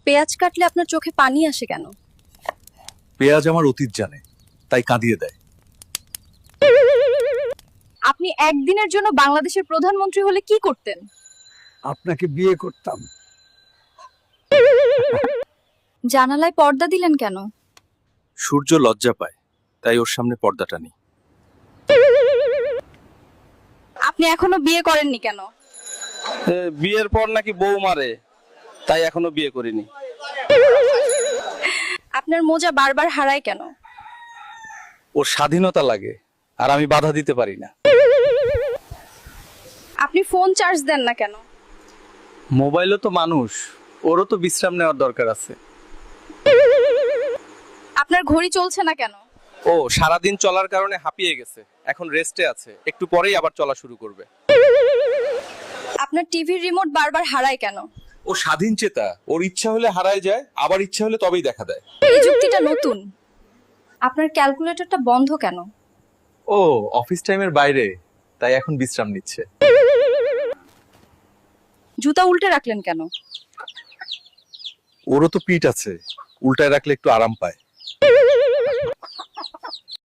পেঁয়াজ কাটলে আপনার চোখে পানি আসে কেন? পেঁয়াজ আমার অতীত জানে, তাই কাঁদিয়ে দেয়। আপনি একদিনের জন্য বাংলাদেশের প্রধানমন্ত্রী হলে কি করতেন? আপনাকে বিয়ে করতাম। জানালায় পর্দা দিলেন কেন? সূর্য লজ্জা পায়, তাই ওর সামনে পর্দা টানি। আপনি এখনো বিয়ে করেননি কেন? বিয়ের পর নাকি বউ মারে, তাই এখনো বিয়ে করিনি। আপনার মোজা বারবার হারায় কেন? ওর স্বাধীনতা লাগে, আর আমি বাধা দিতে পারি না। আপনি ফোন চার্জ দেন না কেন? মোবাইলও তো মানুষ, ওরও তো বিশ্রাম নেওয়ার দরকার আছে। আপনার ঘড়ি চলছে না কেন? ও সারাদিন চলার কারণে হাঁপিয়ে গেছে, এখন রেস্টে আছে, একটু পরেই আবার চলা শুরু করবে। আপনার টিভির রিমোট বারবার হারায় কেন? ও স্বাধীন চেতা, ওর ইচ্ছা হলে হারায় যায়, আবার ইচ্ছা হলে তবেই দেখা দেয়। এই যুক্তিটা নতুন। আপনার ক্যালকুলেটরটা বন্ধ কেন? ও অফিস টাইমের বাইরে, তাই এখন বিশ্রাম নিচ্ছে। জুতা উল্টে রাখলেন কেন? ওরও তো পিঠ আছে, উল্টায় রাখলে একটু আরাম পায়।